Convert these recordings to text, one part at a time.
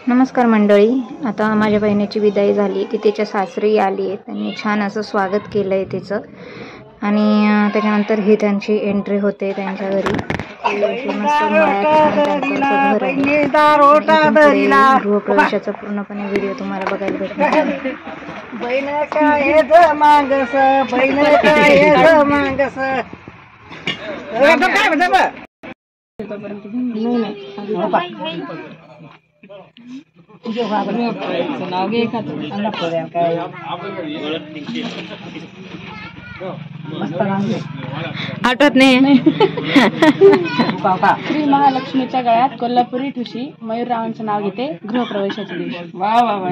नमस्कार मंडळी. आता माझ्या बहिणीची विदाई झाली, ती तिच्या सासरी आली आहे. त्यांनी छान असं स्वागत केलं आहे तिचं. आणि त्याच्यानंतर ही त्यांची एंट्री होते त्यांच्या घरी. गृहप्रवेशाचा पूर्णपणे व्हिडिओ तुम्हाला बघायला भेटणार. आठवत नाही. श्री महालक्ष्मीच्या गळ्यात कोल्हापुरी ठुशी मयूररावांचं नाव घेते गृहप्रवेशाच्या दिवशी. वा वा वा,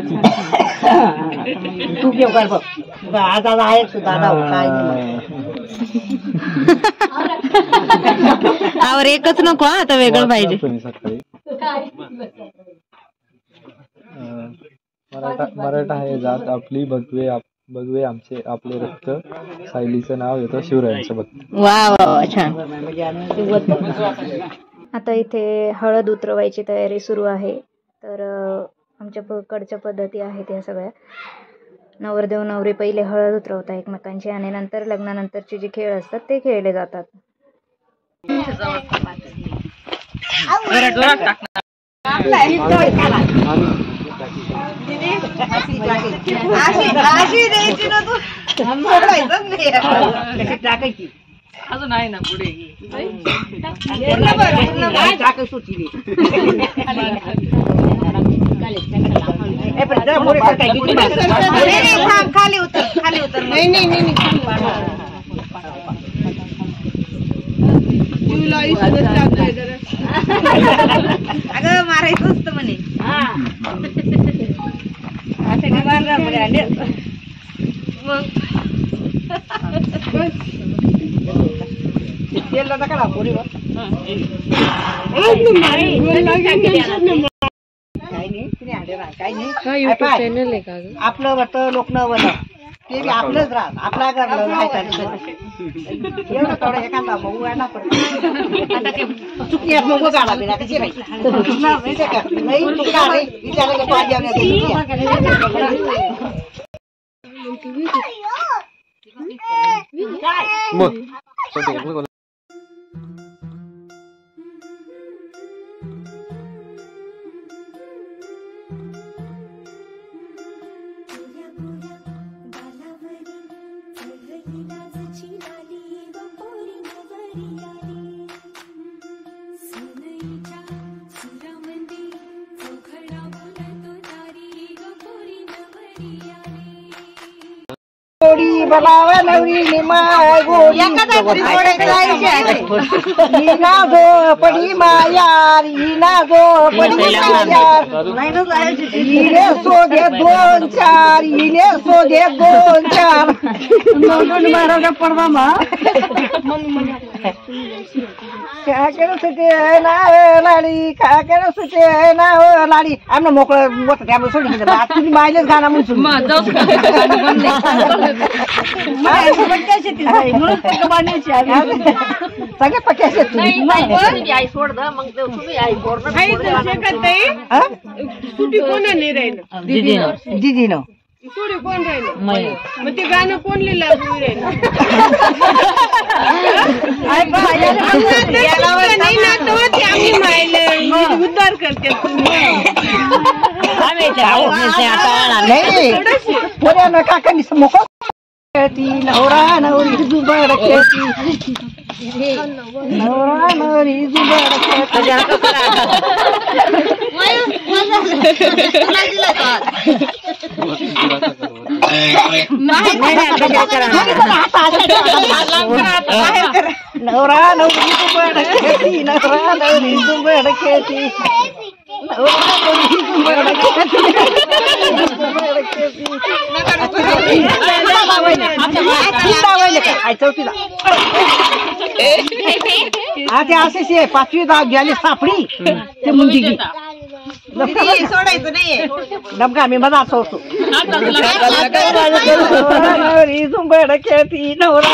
तू घेऊ कर आज आहे सुद्धा आवर एकच नको, आता वेगळं पाहिजे. मराठा आहे जात आपली, बघवे आमचे आपले रक्त, सायलीचं नाव येतं शिवरायांचं भक्त. वा वा वा, छान. आता इथे हळद उतरवायची तयारी सुरू आहे. तर आमच्या कडच्या पद्धती आहेत या सगळ्या. नवरदेव नवरी पहिले हळद उतरवतात एकमेकांची, आणि नंतर लग्नानंतरचे जे खेळ असतात ते खेळले जातात. अजून आहे ना पुढे. खाली उतर, खाली उतर. नाही नाही नाही, अगं मारायचं असतं म्हणे. आपलं वाटतं लोक न वलं ते बी आपलंच राहत, आपला घरलं एवढं थोडं एखादा मऊ आणा पडतो. आता ते चुकी मग गाडा बिना कशी गोडी बनावा नवरी निमाय गोडी हिना जो पडी मायार, हिना जो पडी मायार. हिने सोदे दोन चार, हिने सोदे दोन चार. महाराजा पडवा मा काय करत होते ना लाडी, काय करत होते ना लाडी. आम्ही मोकळं होत त्यामुळे सोडून गेलं. तुम्ही मायलेच गाणं म्हणून सगळे पक्या दिदीनं सुडी कोण राहिलं, मग ते गाणं कोण लिहिलं? आम्ही मायले उद्धार करते. पुऱ्या काकांनी मोक नवरा नवरी जुबाड खेळती, नवरा नवरी जुबाड खेळती. नवरा नवरी जुबाड खेळती, नवरा नवरी जुबाड खेळती, नवरा नवरी जुबाड खेळती. आता असे 5वी झाली सापडी ते मुंजी सोडायचं नाहीये. डबका आम्ही मजा सोडतो. नवरी झुंबड खेळती, नवरा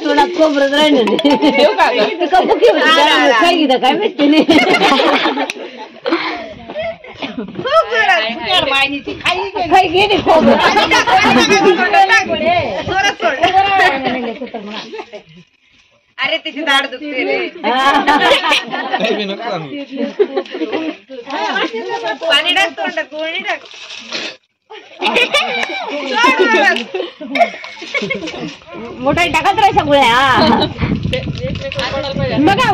थोडा खोबरं राहिलं काय भेटते नाही अरे तिची दाढ दुखते रे पाणी टाक तोंडात गोळणी टाक मोठा टाकत राहायच्या गोळ्या बघा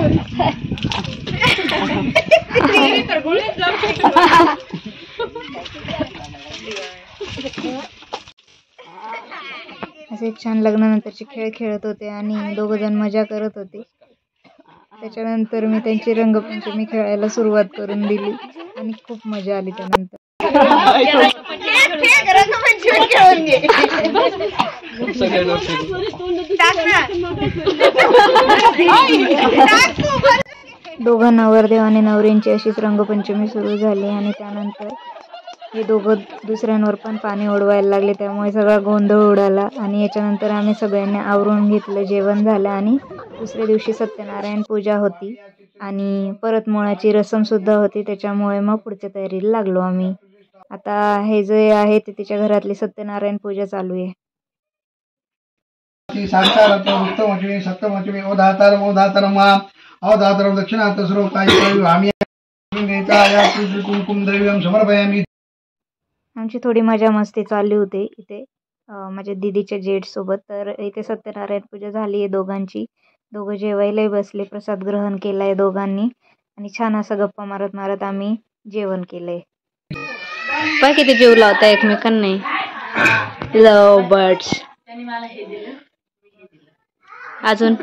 असे छान लग्नानंतरचे खेळ खेळत होते आणि दोघ जण मजा करत होते. त्याच्यानंतर मी त्यांची रंगपंचमी खेळायला सुरुवात करून दिली आणि खूप मजा आली त्यानंतर. दोघं नवरदेव आणि नवरींची अशीच रंगपंचमी सुरू झाली आणि त्यानंतर हे दोघं दुसऱ्यांवर पण पाणी उडवायला लागले. त्यामुळे सगळा गोंधळ उडाला आणि याच्यानंतर आम्ही सगळ्यांनी आवरून घेतलं, जेवण झालं आणि दुसऱ्या दिवशी सत्यनारायण पूजा होती आणि परत मुळाची रसम सुद्धा होती. त्याच्यामुळे मग पुढच्या तयारीला लागलो आम्ही. आता हे जे आहे ते तिच्या घरातली सत्यनारायण पूजा चालू आहे. आमची थोडी मजा मस्ती चालली होती इथे माझ्या दीदीच्या जेठ सोबत. तर इथे सत्यनारायण पूजा झाली आहे दोघांची. दोघं जेवायलाही बसले, प्रसाद ग्रहण केलाय दोघांनी आणि छान असं गप्पा मारत मारत आम्ही जेवण केलंय. पण किती जीव लावता एकमेकांना. लव बर्ड्स. अजून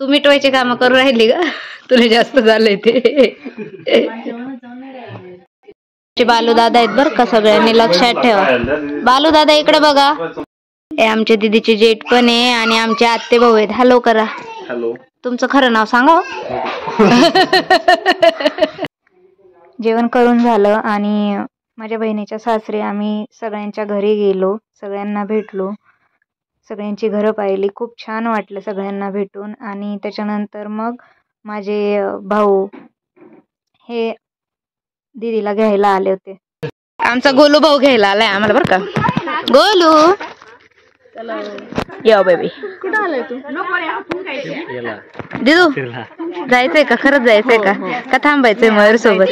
तू मिटवायचे काम करू राहिली का? तुला जास्त झालंय ते. बालू दादा आहेत बर का, सगळ्यांनी लक्षात ठेवा. बालू दादा इकडे बघा. हे आमच्या दीदीचे जेठ पण आहे आणि आमचे आत्ते भाऊ आहेत. हॅलो करा. हॅलो. तुमचं खरं नाव सांगा. जेवण करून झालं आणि माझ्या बहिणीच्या सासरी आम्ही सगळ्यांच्या घरी गेलो, सगळ्यांना भेटलो, सगळ्यांची घरं पाहिली. खूप छान वाटलं सगळ्यांना भेटून. आणि त्याच्यानंतर मग माझे भाऊ हे दीदीला घ्यायला आले होते. आमचा गोलू भाऊ घ्यायला आलाय आम्हाला बरं का. गोलू या बेबी. कुठं आलाय तू? दिदू जायचंय का? खरंच जायचंय का थांबायचंय मयूर सोबत?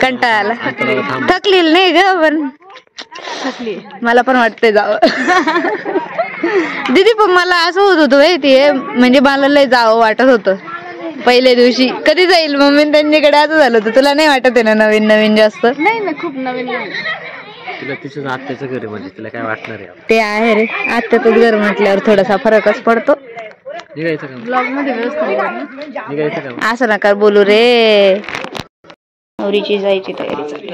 कंटाळा आला. थकलेली नाही ग पण मला पण वाटतंय जावं. दीदी पण मला असं होत होतं माहितीये, म्हणजे मला लय जावं वाटत होतं पहिल्या दिवशी. कधी जाईल मम्मी त्यांच्याकडे असं झालं होतं. तुला नाही वाटत आहे ना नवीन नवीन जास्त? नाही ना, खूप नवीन नाही. तुला तिचं आत्याचं घर म्हणजे तुला काय वाटणार आहे? ते आहे रे, आत्याचंच घर म्हटल्यावर थोडासा फरकच पडतो. ब्लॉग मध्ये व्यवस्थित असं नका बोलू रे. नवरीची जायची तयारी चालली.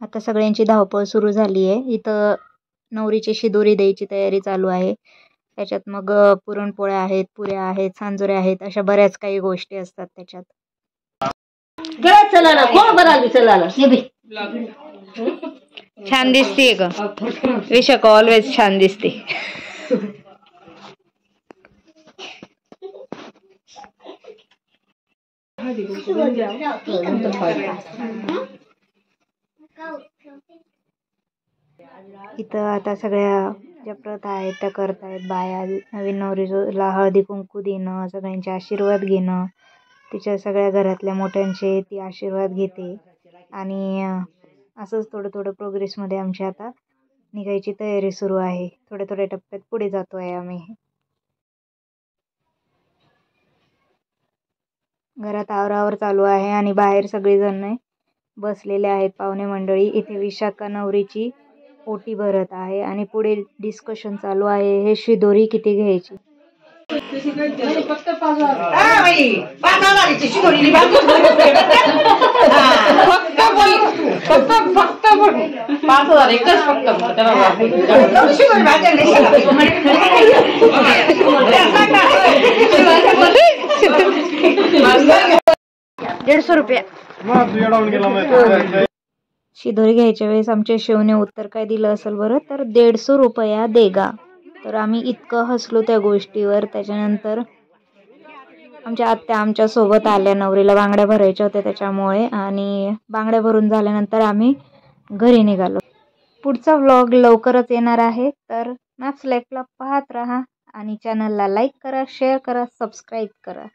आता सगळ्यांची धावपळ सुरू झाली आहे. इथं नवरीची शिदोरी द्यायची तयारी चालू आहे. त्याच्यात मग पुरणपोळ्या आहेत, पुऱ्या आहेत, सांजोऱ्या आहेत, अशा बऱ्याच काही गोष्टी असतात त्याच्यात. छान दिसतीये ग विशाखा, ऑलवेज छान दिसते. हळदी कुंकू देऊन द्यावं. इथं आता सगळ्या ज्या प्रथा आहेत त्या करतायत बाया. नवीन नवरीला हळदी कुंकू देणं, सगळ्यांचे आशीर्वाद घेणं, तिच्या सगळ्या घरातल्या मोठ्यांचे ती आशीर्वाद घेते. आणि असंच थोडं थोडं प्रोग्रेसमध्ये आमची आता निघायची तयारी सुरू आहे. थोड्या थोड्या टप्प्यात पुढे जातो आहे आम्ही. घरात आवरावर चालू आहे आणि बाहेर सगळेजण बसलेले आहेत पाहुणे मंडळी. इथे विशाखा नवरीची ओटी भरत आहे आणि पुढे डिस्कशन चालू आहे हे शिदोरी किती घ्यायची. फक्त 5,000. फक्त 5,000 एकच फक्त. 150 रुपया. शिदोरी घ्यायच्या वेळेस आमच्या शिवने उत्तर काय दिलं असेल बरं, तर 150 रुपया देगा. तर आम्ही इतकं हसलो त्या गोष्टीवर. त्याच्यानंतर आमच्या आत्या आमच्या सोबत आल्या, नवरीला बांगड्या भरायच्या होत्या त्याच्यामुळे. आणि बांगड्या भरून झाल्यानंतर आम्ही घरी निघालो. पुढचा व्लॉग लवकरच येणार आहे, तर मॅप्स लाईफला पाहत राहा आणि चॅनलला लाईक करा, शेअर करा, सबस्क्राईब करा.